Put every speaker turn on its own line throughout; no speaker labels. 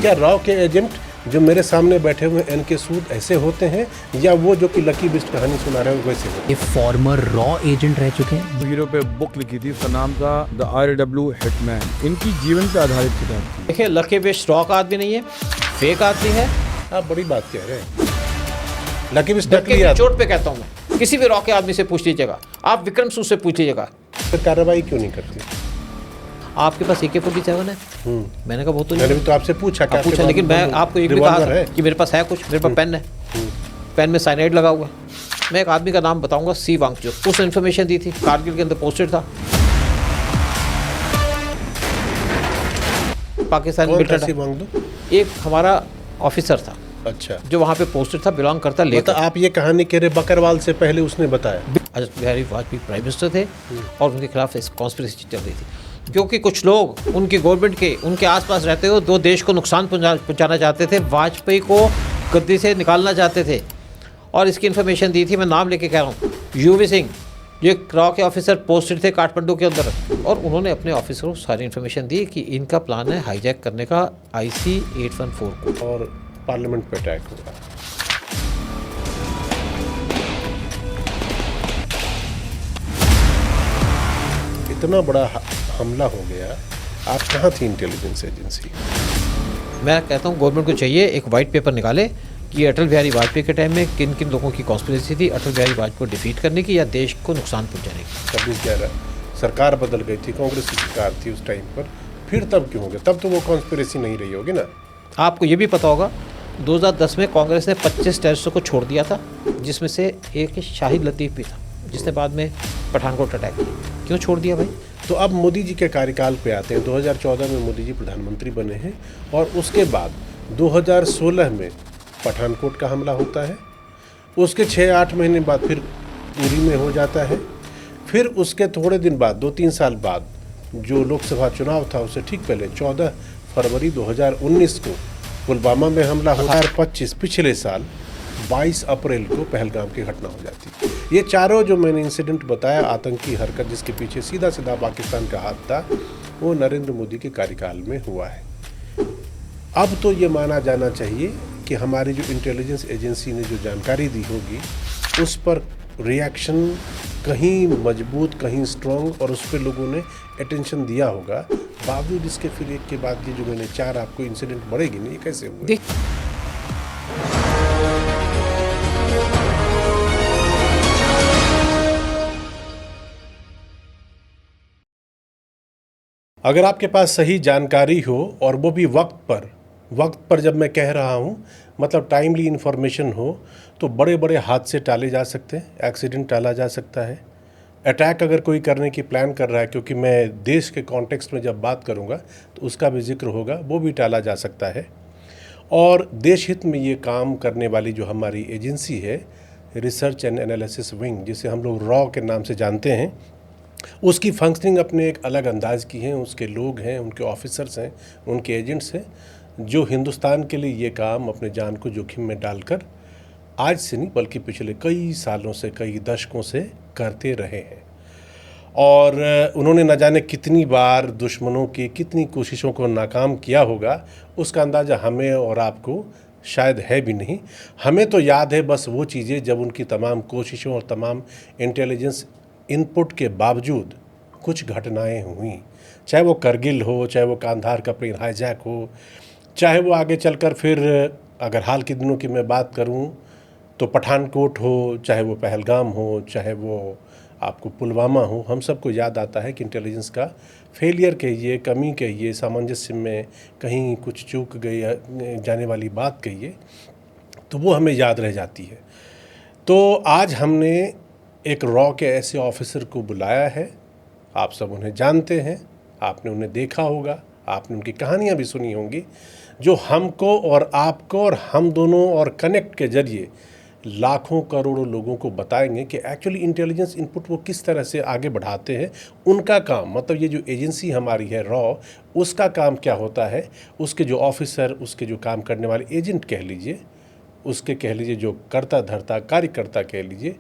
क्या रॉ के एजेंट जो मेरे सामने बैठे हुए एनके सूद ऐसे होते हैं, या वो जो कि लकी बिस्ट कहानी सुना रहे हैं वैसे होते हैं?
ये फॉर्मर रॉ एजेंट रह चुके हैं।
हीरो पे बुक लिखी थी, उसका नाम था द RW हिटमैन। इनकी जीवन पे आधारित किताब थी।
देखिए, लकी बिस्ट रॉ का आदमी नहीं है, फेक आदमी है।
आप बड़ी बात कह रहे हैं। लकी बिस्ट
धक्के
नकली
की
आदमी।
चोट पे कहता हूँ मैं, किसी भी रॉ के आदमी से पूछ लीजिएगा, आप विक्रम सूद से पूछ लीजिएगा।
फिर कार्रवाई क्यों नहीं करती?
आपके पास AK-47 है? मैंने कहा वो तो
मैंने
नहीं
भी तो आपसे पूछा
आप पूछा, लेकिन मैं आपको एक भी कहा था कि मेरे पास है कुछ, मेरे पास पेन है, पेन में साइनाइड लगा हुआ है। मैं एक आदमी का नाम बताऊंगा, सी वांगचुक, उसने इन्फॉर्मेशन दी थी, कारगिल के अंदर पोस्टेड था, पाकिस्तान मिलिटेंट, एक हमारा ऑफिसर था।
अच्छा,
जो वहाँ पे पोस्टेड था, बिलोंग करता
मतलब
लेकर।
आप ये कहानी कह रहे बकरवाल से पहले उसने बताया?
अटल बिहारी वाजपेयी प्राइम मिनिस्टर थे और उनके खिलाफ कॉन्स्पिरेसी चल रही थी, क्योंकि कुछ लोग उनकी गवर्नमेंट के उनके आसपास रहते हुए दो देश को नुकसान पहुंचाना चाहते थे, वाजपेयी को गद्दी से निकालना चाहते थे। और इसकी इन्फॉर्मेशन दी थी, मैं नाम लेके कह रहा हूँ, UV सिंह, ये रॉ के ऑफिसर पोस्टेड थे काठमांडू के अंदर, और उन्होंने अपने ऑफिसर को सारी इन्फॉर्मेशन दी कि इनका प्लान है हाईजैक करने का IC 814 को,
और पार्लियामेंट पे अटैक हुआ। इतना बड़ा हमला हो गया, आप कहाँ थी इंटेलिजेंस एजेंसी?
मैं कहता हूँ गवर्नमेंट को चाहिए एक वाइट पेपर निकाले कि अटल बिहारी वाजपेयी के टाइम में किन किन लोगों की कॉन्स्पिरेसी थी अटल बिहारी वाजपेयी को डिफीट करने की या देश को नुकसान पहुंचाने की।
26/11 सरकार बदल गई थी, कांग्रेस की सरकार थी उस टाइम पर, फिर तब क्यों हो गया? तब तो वो कॉन्स्पिरेसी नहीं रही होगी ना?
आपको ये भी पता होगा 2010 में कांग्रेस ने 25 टेररिस्टों को छोड़ दिया था, जिसमें से एक शाहिद लतीफ़ भी था, जिसने बाद में पठानकोट अटैक किया। क्यों छोड़ दिया भाई?
तो अब मोदी जी के कार्यकाल पे आते हैं। 2014 में मोदी जी प्रधानमंत्री बने हैं, और उसके बाद 2016 में पठानकोट का हमला होता है। उसके 6-8 महीने बाद फिर उरी में हो जाता है। फिर उसके थोड़े दिन बाद, 2-3 साल बाद, जो लोकसभा चुनाव था उससे ठीक पहले 14 फरवरी 2019 को पुलवामा में हमला होता है। 2025 पिछले साल 22 अप्रैल को पहलगाम की घटना हो जाती है। ये चारों जो मैंने इंसिडेंट बताया, आतंकी हरकत जिसके पीछे सीधा सीधा पाकिस्तान का हाथ था, वो नरेंद्र मोदी के कार्यकाल में हुआ है। अब तो ये माना जाना चाहिए कि हमारी जो इंटेलिजेंस एजेंसी ने जो जानकारी दी होगी, उस पर रिएक्शन कहीं मजबूत कहीं स्ट्रॉन्ग, और उस पर लोगों ने अटेंशन दिया होगा। बावजूद इसके फिर एक के बाद ये जो मैंने 4 आपको इंसिडेंट बढ़ेगी नहीं, ये कैसे हुए? अगर आपके पास सही जानकारी हो, और वो भी वक्त पर जब मैं कह रहा हूँ मतलब टाइमली इन्फॉर्मेशन हो, तो बड़े बड़े हादसे टाले जा सकते हैं, एक्सीडेंट टाला जा सकता है। अटैक अगर कोई करने की प्लान कर रहा है, क्योंकि मैं देश के कॉन्टेक्स्ट में जब बात करूँगा तो उसका भी जिक्र होगा, वो भी टाला जा सकता है। और देश हित में ये काम करने वाली जो हमारी एजेंसी है, रिसर्च एंड एनालिसिस विंग, जिसे हम लोग रॉ के नाम से जानते हैं, उसकी फंक्शनिंग अपने एक अलग अंदाज की है। उसके लोग हैं, उनके ऑफिसर्स हैं, उनके एजेंट्स हैं, जो हिंदुस्तान के लिए ये काम अपने जान को जोखिम में डालकर आज से नहीं बल्कि पिछले कई सालों से, कई दशकों से करते रहे हैं। और उन्होंने न जाने कितनी बार दुश्मनों की कितनी कोशिशों को नाकाम किया होगा, उसका अंदाज़ा हमें और आपको शायद है भी नहीं। हमें तो याद है बस वो चीज़ें जब उनकी तमाम कोशिशों और तमाम इंटेलिजेंस इनपुट के बावजूद कुछ घटनाएं हुई, चाहे वो करगिल हो, चाहे वो कांधार का प्लेन हाईजैक हो, चाहे वो आगे चलकर फिर अगर हाल के दिनों की मैं बात करूं तो पठानकोट हो, चाहे वो पहलगाम हो, चाहे वो आपको पुलवामा हो। हम सबको याद आता है कि इंटेलिजेंस का फेलियर कहिए, कमी कहिए, सामंजस्य में कहीं कुछ चूक गई जाने वाली बात कहिए, तो वो हमें याद रह जाती है। तो आज हमने एक रॉ के ऐसे ऑफिसर को बुलाया है। आप सब उन्हें जानते हैं, आपने उन्हें देखा होगा, आपने उनकी कहानियाँ भी सुनी होंगी, जो हमको और आपको और हम दोनों और कनेक्ट के जरिए लाखों करोड़ों लोगों को बताएंगे कि एक्चुअली इंटेलिजेंस इनपुट वो किस तरह से आगे बढ़ाते हैं। उनका काम, मतलब ये जो एजेंसी हमारी है रॉ, उसका काम क्या होता है, उसके जो ऑफिसर, उसके जो काम करने वाले एजेंट कह लीजिए, उसके कह लीजिए जो करता धरता कार्यकर्ता कह लीजिए,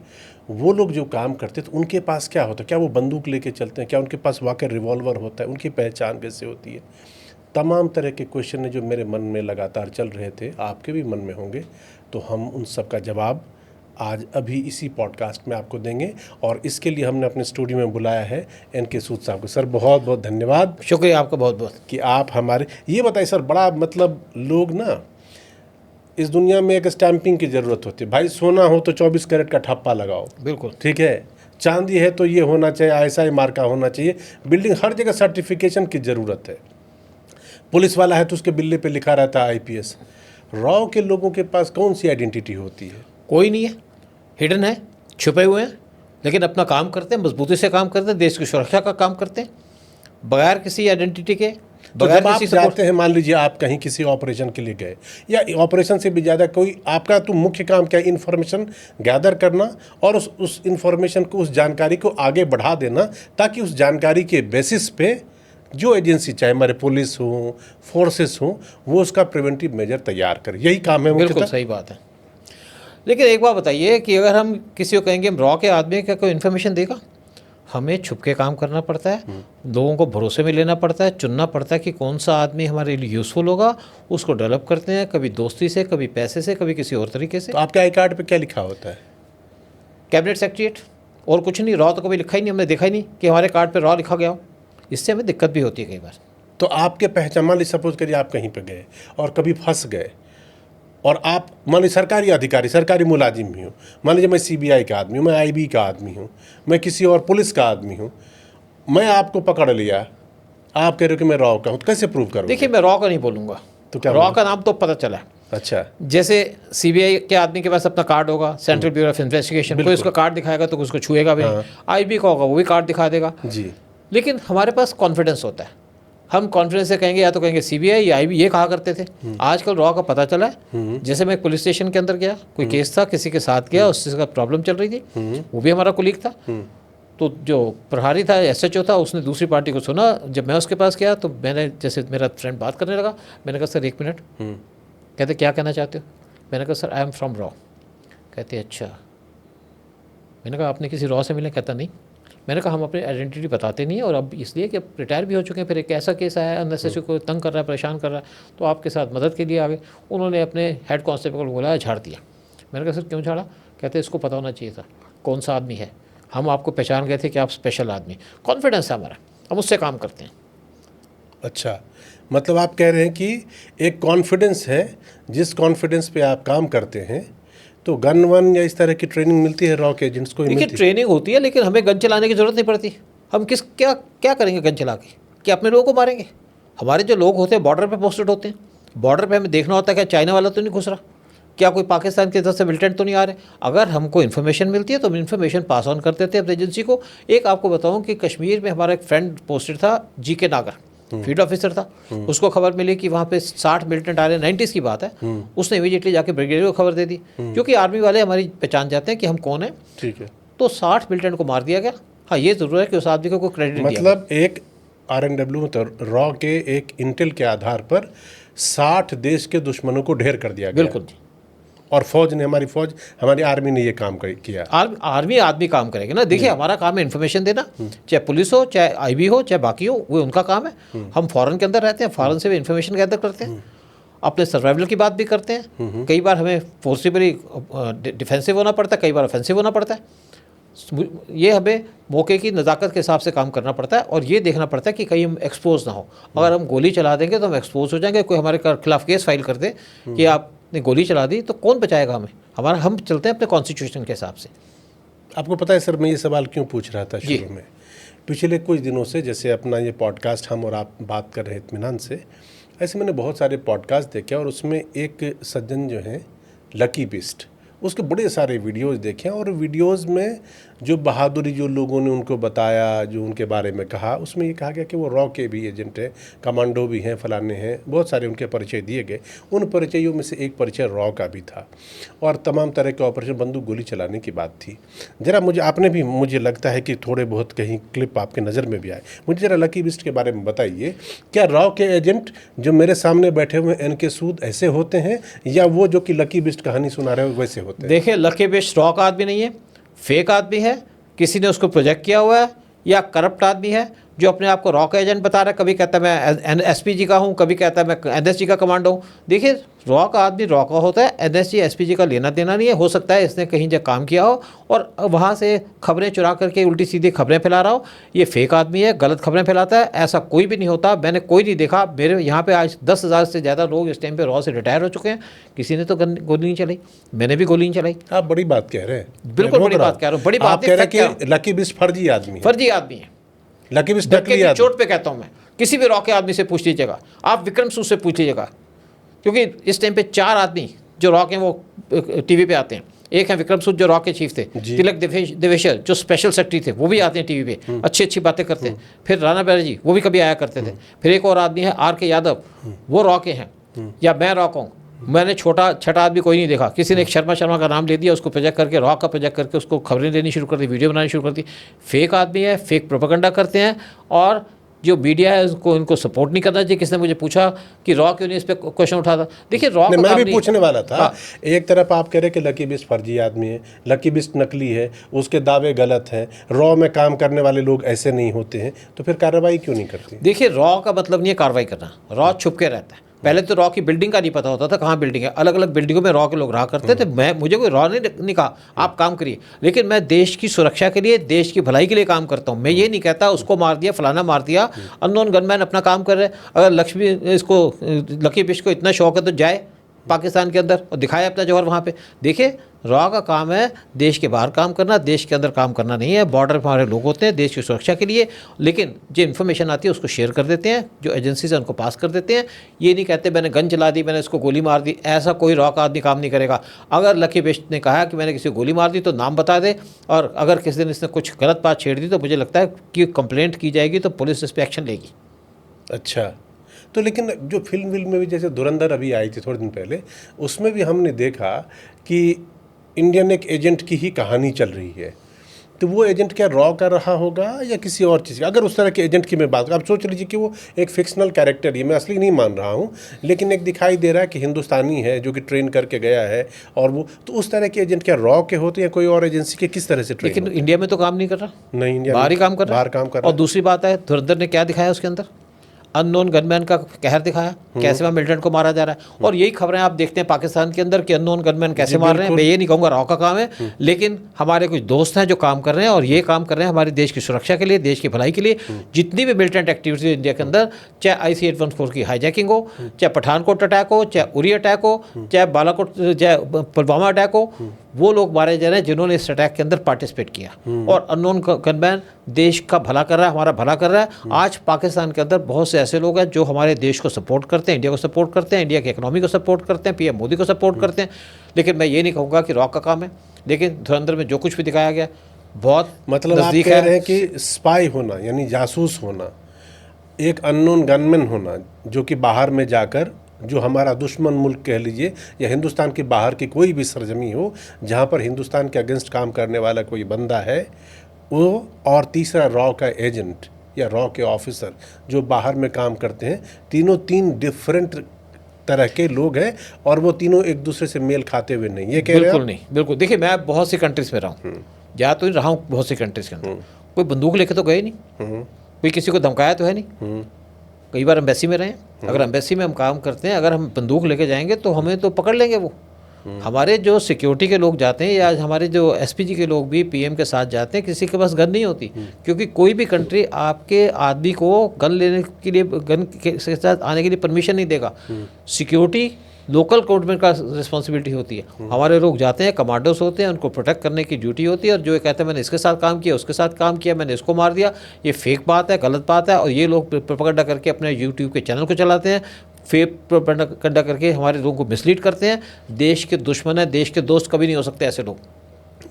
वो लोग जो काम करते तो उनके पास क्या होता है, क्या वो बंदूक लेके चलते हैं, क्या उनके पास वाकई रिवॉल्वर होता है, उनकी पहचान कैसे होती है। तमाम तरह के क्वेश्चन जो मेरे मन में लगातार चल रहे थे, आपके भी मन में होंगे, तो हम उन सब का जवाब आज अभी इसी पॉडकास्ट में आपको देंगे। और इसके लिए हमने अपने स्टूडियो में बुलाया है NK सूद साहब को। सर बहुत बहुत धन्यवाद,
शुक्रिया आपका बहुत बहुत
कि आप हमारे, ये बताइए सर, बड़ा मतलब लोग ना इस दुनिया में एक स्टैंपिंग की ज़रूरत होती है। भाई सोना हो तो 24 कैरेट का ठप्पा लगाओ,
बिल्कुल
ठीक है, चांदी है तो ये होना चाहिए, ऐसा ही मार्का होना चाहिए, बिल्डिंग हर जगह सर्टिफिकेशन की ज़रूरत है। पुलिस वाला है तो उसके बिल्ले पे लिखा रहता है IPS। रॉ के लोगों के पास कौन सी आइडेंटिटी होती है?
कोई नहीं है, हिडन है, छुपे हुए हैं, लेकिन अपना काम करते हैं, मजबूती से काम करते हैं, देश की सुरक्षा का काम करते हैं, बगैर किसी आइडेंटिटी के,
तो
बगैर
जब आप
किसी सपोर्ट।
जाते हैं, मान लीजिए आप कहीं किसी ऑपरेशन के लिए गए, या ऑपरेशन से भी ज़्यादा कोई आपका तो मुख्य काम क्या है? इन्फॉर्मेशन गैदर करना और उस इन्फॉर्मेशन को, उस जानकारी को आगे बढ़ा देना, ताकि उस जानकारी के बेसिस पे जो एजेंसी, चाहे हमारे पुलिस हो, फोर्सेस हो, वो उसका प्रिवेंटिव मेजर तैयार करे। यही काम है
बिल्कुल
मुख्यतः।
सही बात है। लेकिन एक बात बताइए कि अगर हम किसी को कहेंगे हम रॉ के आदमी क्या कोई इन्फॉर्मेशन देगा? हमें छुप के काम करना पड़ता है, लोगों को भरोसे में लेना पड़ता है, चुनना पड़ता है कि कौन सा आदमी हमारे लिए यूज़फुल होगा, उसको डेवलप करते हैं, कभी दोस्ती से, कभी पैसे से, कभी किसी और तरीके से।
तो आपके आई कार्ड पे क्या लिखा होता है?
कैबिनेट सेक्रेटरीट, और कुछ नहीं। रॉ तो कभी लिखा ही नहीं, हमने देखा ही नहीं कि हमारे कार्ड पे रॉ लिखा गया हो। इससे हमें दिक्कत भी होती है कई बार।
तो आपके पहचान, मान लीजिए सपोज करिए आप कहीं पे गए और कभी फंस गए, और आप मान लीजिए सरकारी अधिकारी, सरकारी मुलाजिम भी हूँ, मान लीजिए मैं CBI का आदमी हूँ, मैं IB का आदमी हूँ, मैं किसी और पुलिस का आदमी हूँ, मैं आपको पकड़ लिया, आप कह रहे हो कि मैं रॉ का हूँ, तो कैसे प्रूव करूँ?
देखिए, मैं रॉ का नहीं बोलूँगा,
तो क्या
रॉ का नाम तो पता चला है।
अच्छा,
जैसे CBI के आदमी के पास अपना कार्ड होगा, सेंट्रल ब्यूरो ऑफ इन्वेस्टिगेशन, कोई उसका कार्ड दिखाएगा तो उसको छुएगा भी नहीं। IB का होगा, वो भी कार्ड दिखा देगा
जी।
लेकिन हमारे पास कॉन्फिडेंस होता है, हम कॉन्फिडेंस से कहेंगे, या तो कहेंगे CBI या IB, ये कहा करते थे। आजकल रॉ का पता चला है। जैसे मैं पुलिस स्टेशन के अंदर गया, कोई केस था, किसी के साथ गया, उससे का प्रॉब्लम चल रही थी, वो भी हमारा कुलीग था। तो जो प्रभारी था, SHO था, उसने दूसरी पार्टी को सुना। जब मैं उसके पास गया तो मैंने, जैसे मेरा फ्रेंड बात करने लगा, मैंने कहा सर 1 मिनट। कहते क्या कहना चाहते हो? मैंने कहा sir I am from raw. कहते अच्छा। मैंने कहा आपने किसी रॉ से मिले? कहता नहीं। मैंने कहा हम अपनी आइडेंटिटी बताते नहीं है, और अब इसलिए कि अब रिटायर भी हो चुके हैं, फिर एक ऐसा केस आया अननेसेसरी को तंग कर रहा है, परेशान कर रहा है, तो आपके साथ मदद के लिए आ गए। उन्होंने अपने हेड कांस्टेबल को बुलाया, झाड़ दिया। मैंने कहा सर क्यों झाड़ा? कहते इसको पता होना चाहिए था कौन सा आदमी है, हम आपको पहचान गए थे कि आप स्पेशल आदमी। कॉन्फिडेंस है हमारा, हम उससे काम करते हैं।
अच्छा, मतलब आप कह रहे हैं कि एक कॉन्फिडेंस है, जिस कॉन्फिडेंस पे आप काम करते हैं, तो गन वन या इस तरह की ट्रेनिंग मिलती है रॉ के एजेंट्स को?
देखिए, ट्रेनिंग होती है, लेकिन हमें गन चलाने की ज़रूरत नहीं पड़ती। हम क्या करेंगे गन चला के? क्या अपने लोगों को मारेंगे? हमारे जो लोग होते हैं बॉर्डर पे पोस्टेड होते हैं, बॉर्डर पे हमें देखना होता है कि चाइना वाला तो नहीं घुस रहा, क्या कोई पाकिस्तान की तरफ से मिलिटेंट तो नहीं आ रहे। अगर हमको इन्फॉर्मेशन मिलती है तो हम इन्फॉर्मेशन पास ऑन कर देते हैं अपनी एजेंसी को। एक आपको बताऊं कि कश्मीर में हमारा एक फ्रेंड पोस्टेड था, GK नागर, फील्ड ऑफिसर था। उसको खबर मिली कि वहाँ पे 60 मिलिटेंट आ रहे हैं, 90s की बात है। उसने इमीडिएटली जाके ब्रिगेडियर को खबर दे दी, क्योंकि आर्मी वाले हमारी पहचान जाते हैं कि हम कौन है।
ठीक है,
तो 60 मिलिटेंट को मार दिया गया। हाँ, ये जरूर है कि उस आदमी को कोई क्रेडिट
मतलब एक RNW मतलब रॉ के एक इंटेल के आधार पर 60 देश के दुश्मनों को ढेर कर दिया गया।
बिल्कुल जी।
और फौज ने, हमारी आर्मी ने ये काम किया।
आर्मी आदमी काम करेगा ना। देखिए, हमारा काम है इन्फॉर्मेशन देना, चाहे पुलिस हो, चाहे IB हो, चाहे बाकी हो, वो उनका काम है। हम फॉरेन के अंदर रहते हैं, फॉरेन से भी इन्फॉर्मेशन गैदर करते हैं, अपने सर्वाइवल की बात भी करते हैं। कई बार हमें फोर्सिबली डिफेंसिव होना पड़ता है, कई बार ऑफेंसिव होना पड़ता है। ये हमें मौके की नज़ाकत के हिसाब से काम करना पड़ता है, और ये देखना पड़ता है कि कहीं हम एक्सपोज ना हो। अगर हम गोली चला देंगे तो हम एक्सपोज हो जाएंगे। कोई हमारे खिलाफ केस फाइल कर दे कि आपने गोली चला दी, तो कौन बचाएगा हमें? हम चलते हैं अपने कॉन्स्टिट्यूशन के हिसाब से।
आपको पता है सर, मैं ये सवाल क्यों पूछ रहा था शुरू में? पिछले कुछ दिनों से, जैसे अपना ये पॉडकास्ट हम और आप बात कर रहे हैं इत्मीनान से, ऐसे मैंने बहुत सारे पॉडकास्ट देखे, और उसमें एक सज्जन जो हैं लकी बिस्ट, उसके बड़े सारे वीडियोस देखे, और वीडियोस में जो बहादुरी जो लोगों ने उनको बताया, जो उनके बारे में कहा, उसमें ये कहा गया कि वो रॉ के भी एजेंट हैं, कमांडो भी हैं, फलाने हैं, बहुत सारे उनके परिचय दिए गए। उन परिचयों में से एक परिचय रॉ का भी था, और तमाम तरह के ऑपरेशन, बंदूक गोली चलाने की बात थी। ज़रा मुझे लगता है कि थोड़े बहुत कहीं क्लिप आपके नज़र में भी आए। मुझे ज़रा लकी बिस्ट के बारे में बताइए, क्या रॉ के एजेंट जो मेरे सामने बैठे हुए NK सूद ऐसे होते हैं, या वो जो कि लकी बिस्ट कहानी सुना रहे हो वैसे होते हैं?
देखिए, लकी बिस्ट रॉ का आदमी नहीं है, फेक आदमी है, किसी ने उसको प्रोजेक्ट किया हुआ है, या करप्ट आदमी है जो अपने आप को रॉ का एजेंट बता रहा है, कभी कहता है मैं एसपीजी का हूँ, कभी कहता है मैं एनएसजी का कमांडो हूँ। देखिए रॉ का आदमी रॉ का होता है, एनएसजी एसपीजी का लेना देना नहीं है। हो सकता है इसने कहीं जगह काम किया हो और वहाँ से खबरें चुरा करके उल्टी सीधी खबरें फैला रहा हो। ये फेक आदमी है, गलत खबरें फैलाता है। ऐसा कोई भी नहीं होता, मैंने कोई नहीं देखा। मेरे यहाँ पे आज 10,000 से ज़्यादा लोग इस टाइम पे रॉ से रिटायर हो चुके हैं, किसी ने तो गोली नहीं चलाई, मैंने भी गोली नहीं चलाई।
आप बड़ी बात कह रहे हैं,
बिल्कुल बड़ी बात कह रहा हूँ, बड़ी बात
आप कह रहे हैं कि लकी बिस्ट फर्जी आदमी है।
फर्जी आदमी है,
लकी बिस्ट
धक्के
नकली
की
आदमी।
चोट पे कहता हूँ मैं। किसी भी रॉ के आदमी से पूछ लीजिएगा, आप विक्रम सूद से पूछ लीजिएगा, क्योंकि इस टाइम पे 4 आदमी जो रॉ के वो टीवी पे आते हैं। एक है विक्रम सूद जो रॉ के चीफ थे, तिलक देवेशर जो स्पेशल सेक्रेटरी थे, वो भी आते हैं टीवी पे, अच्छी अच्छी बातें करते हैं। फिर राणा बैनर्जी वो भी कभी आया करते थे। फिर एक और आदमी है आर के यादव, वो रॉ के हैं, या मैं रॉ का हूँ। मैंने छठा आदमी कोई नहीं देखा। किसी ने एक शर्मा का नाम ले दिया, उसको प्रोजेक्ट करके रॉ का प्रोजेक्ट करके उसको खबरें देनी शुरू कर दी, वीडियो बनानी शुरू कर दी। फेक आदमी है, फेक प्रोपेगेंडा करते हैं। और जो मीडिया है उसको इनको सपोर्ट नहीं करना चाहिए। किसने मुझे पूछा कि रॉ क्यों नहीं इस पर क्वेश्चन उठा था। देखिए रॉ का
मैं
काम
भी पूछने वाला था।
हाँ।
एक तरफ आप कह रहे कि लकी बिस्ट फर्जी आदमी है, लकी बिस्ट नकली है, उसके दावे गलत हैं, रॉ में काम करने वाले लोग ऐसे नहीं होते हैं, तो फिर कार्रवाई क्यों नहीं करती?
देखिए रॉ का मतलब नहीं है कार्रवाई करना, रॉ छुप के रहता है। पहले तो रॉ की बिल्डिंग का नहीं पता होता था, कहाँ बिल्डिंग है। अलग अलग बिल्डिंगों में रॉ के लोग रहा करते थे। मुझे कोई रॉ नहीं कहा आप काम करिए, लेकिन मैं देश की सुरक्षा के लिए, देश की भलाई के लिए काम करता हूँ। मैं ये नहीं कहता उसको मार दिया, फलाना मार दिया। अननोन गनमैन अपना काम कर रहे हैं। अगर लकी बिस्ट को इतना शौक है तो जाए पाकिस्तान के अंदर और दिखाए अपना जौहर वहाँ पे। देखिए रॉ का काम है देश के बाहर काम करना, देश के अंदर काम करना नहीं है। बॉर्डर पर हमारे लोग होते हैं देश की सुरक्षा के लिए, लेकिन जो इन्फॉर्मेशन आती है उसको शेयर कर देते हैं, जो एजेंसीज हैं उनको पास कर देते हैं। ये नहीं कहते मैंने गन चला दी, मैंने इसको गोली मार दी। ऐसा कोई रॉ का आदमी काम नहीं करेगा। अगर लकी बिस्ट ने कहा कि मैंने किसी को गोली मार दी तो नाम बता दे, और अगर किसी दिन इसने कुछ गलत बात छेड़ दी तो मुझे लगता है कि कंप्लेंट की जाएगी तो पुलिस इस पर एक्शन लेगी।
अच्छा, तो लेकिन जो फिल्म में भी जैसे धुरंधर अभी आई थी थोड़े दिन पहले, उसमें भी हमने देखा कि इंडियन एक एजेंट की ही कहानी चल रही है। तो वो एजेंट क्या रॉ कर रहा होगा या किसी और चीज़ का? अगर उस तरह के एजेंट की मैं बात करूँ, आप सोच लीजिए कि वो एक फिक्शनल कैरेक्टर ही, मैं असली नहीं मान रहा हूँ, लेकिन एक दिखाई दे रहा है कि हिंदुस्तानी है जो कि ट्रेन करके गया है, और वो तो उस तरह के एजेंट क्या रॉ के होते हैं या कोई और एजेंसी के? किस तरह से ट्रेन?
लेकिन इंडिया में तो काम नहीं कर रहा,
नहीं, इंडिया
बाहर ही काम कर रहा है।
बाहर काम कर रहा
और दूसरी बात है धुरंधर ने क्या दिखाया उसके अंदर, अननोन गनमैन का कहर दिखाया, कैसे वहाँ मिलिटेंट को मारा जा रहा है। और यही खबरें आप देखते हैं पाकिस्तान के अंदर कि अननोन गनमैन कैसे मार रहे हैं। मैं ये नहीं कहूँगा रॉ का काम है, लेकिन हमारे कुछ दोस्त हैं जो काम कर रहे हैं, और ये काम कर रहे हैं हमारे देश की सुरक्षा के लिए, देश की भलाई के लिए। जितनी भी मिलिटेंट एक्टिविटी इंडिया के अंदर, चाहे IC-814 की हाईजैकिंग हो, चाहे पठानकोट अटैक हो, चाहे उरी अटैक हो, चाहे बालाकोट, चाहे पुलवामा अटैक हो, वो लोग मारे जा रहे हैं जिन्होंने इस अटैक के अंदर पार्टिसिपेट किया। और अननोन गनमैन देश का भला कर रहा है, हमारा भला कर रहा है। आज पाकिस्तान के अंदर बहुत से ऐसे लोग हैं जो हमारे देश को सपोर्ट करते हैं, इंडिया को सपोर्ट करते हैं, इंडिया की इकोनॉमी को सपोर्ट करते हैं, PM मोदी को सपोर्ट करते हैं। लेकिन मैं ये नहीं कहूँगा कि रॉ का काम है। लेकिन धुरंधर में जो कुछ भी दिखाया गया बहुत
मतलब आप
नज़दीक
कह
है।
रहे हैं कि स्पाई होना यानी जासूस होना, एक अननोन गनमैन होना जो कि बाहर में जाकर, जो हमारा दुश्मन मुल्क कह लीजिए या हिंदुस्तान के बाहर की कोई भी सरजमी हो जहाँ पर हिंदुस्तान के अगेंस्ट काम करने वाला कोई बंदा है वो, और तीसरा रॉ का एजेंट या रॉ के ऑफिसर जो बाहर में काम करते हैं, तीनों 3 डिफरेंट तरह के लोग हैं और वो तीनों एक दूसरे से मेल खाते हुए नहीं। ये कह रहे हैं
बिल्कुल नहीं, बिल्कुल। देखिए मैं बहुत सी कंट्रीज़ में रहा हूँ, जा तो रहा हूँ बहुत सी कंट्रीज़ के अंदर। कोई बंदूक लेके तो गए नहीं, कोई किसी को धमकाया तो है नहीं। कई बार एम्बेसी में रहे, अगर एम्बेसी में हम काम करते हैं, अगर हम बंदूक लेके जाएंगे तो हमें तो पकड़ लेंगे वो। हमारे जो सिक्योरिटी के लोग जाते हैं या हमारे जो SPG के लोग भी PM के साथ जाते हैं, किसी के पास गन नहीं होती, क्योंकि कोई भी कंट्री आपके आदमी को गन लेने के लिए, गन के साथ आने के लिए परमिशन नहीं देगा। सिक्योरिटी लोकल गवर्नमेंट का रिस्पॉन्सिबिलिटी होती है। हमारे लोग जाते हैं, कमांडोस होते हैं, उनको प्रोटेक्ट करने की ड्यूटी होती है। और जो कहते हैं मैंने इसके साथ काम किया, उसके साथ काम किया, मैंने इसको मार दिया, ये फेक बात है, गलत बात है। और ये लोग प्रोपेगेंडा करके अपने YouTube के चैनल को चलाते हैं, फेक प्रोपेगेंडा करके हमारे लोगों को मिसलीड करते हैं। देश के दुश्मन है, देश के दोस्त कभी नहीं हो सकते ऐसे लोग।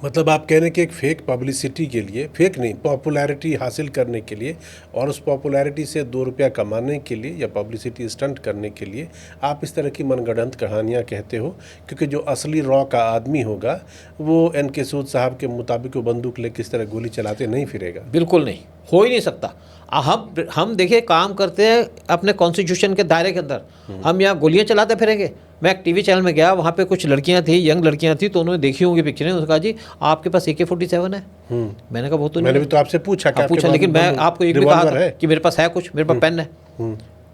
मतलब आप कह रहे हैं कि एक फेक पब्लिसिटी के लिए, फेक नहीं, पॉपुलैरिटी हासिल करने के लिए और उस पॉपुलैरिटी से 2 रुपया कमाने के लिए या पब्लिसिटी स्टंट करने के लिए आप इस तरह की मनगढ़ंत कहानियाँ कहते हो, क्योंकि जो असली रॉ का आदमी होगा वो NK सूद साहब के मुताबिक वो बंदूक लेकर इस तरह गोली चलाते नहीं फिरेगा।
बिल्कुल नहीं, हो ही नहीं सकता। हम देखिए काम करते हैं अपने कॉन्स्टिट्यूशन के दायरे के अंदर। हम यहाँ गोलियां चलाते फिरेंगे? मैं एक टीवी चैनल में गया, वहाँ पे कुछ लड़कियाँ थी, यंग लड़कियाँ थी, तो उन्होंने देखी होंगी पिक्चरें। उन्होंने कहा जी आपके पास AK-47 है? मैंने कहा वो तो
मैंने भी तो आपसे पूछा कि
पूछा, लेकिन मैं आपको एक भी कहा था कि मेरे पास है कुछ, मेरे पास पेन है,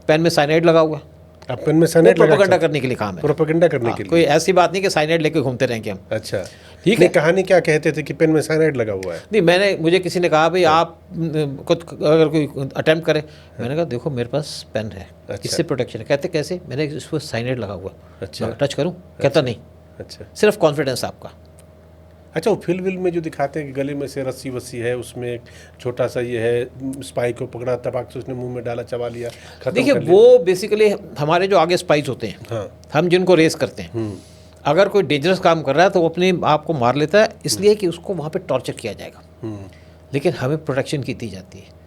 पेन में साइनाइड लगा हुआ है।
आप पेन में साइनाइड
प्रोपेगेंडा करने के लिए काम है,
प्रोपेगेंडा करने के लिए।
कोई ऐसी बात नहीं कि साइनाइड लेके घूमते रहेंगे हम।
अच्छा,
ठीक
नहीं,
है।
कहानी क्या कहते थे कि पेन में साइनाइड लगा हुआ है?
नहीं, मुझे किसी ने कहा भाई आप कुछ अगर कोई अटेम्प्ट करे, मैंने कहा देखो मेरे पास पेन है, इससे प्रोटेक्शन है। कहते कैसे? मैंने इस पर साइनाइड लगा हुआ।
अच्छा,
टच करूं? कहता नहीं।
अच्छा,
सिर्फ कॉन्फिडेंस आपका।
अच्छा, वो फिल्म में जो दिखाते हैं कि गले में से रस्सी वस्सी है, उसमें एक छोटा सा ये है, स्पाइक को पकड़ा, टपाक से उसने मुंह में डाला, चबा लिया, खत्म
देखिए
कर लिया।
वो बेसिकली हमारे जो आगे स्पाइस होते हैं,
हाँ,
हम जिनको रेस करते हैं, अगर कोई डेंजरस काम कर रहा है तो वो अपने आप को मार लेता है, इसलिए कि उसको वहाँ पे टॉर्चर किया जाएगा। लेकिन हमें प्रोटेक्शन की दी जाती है।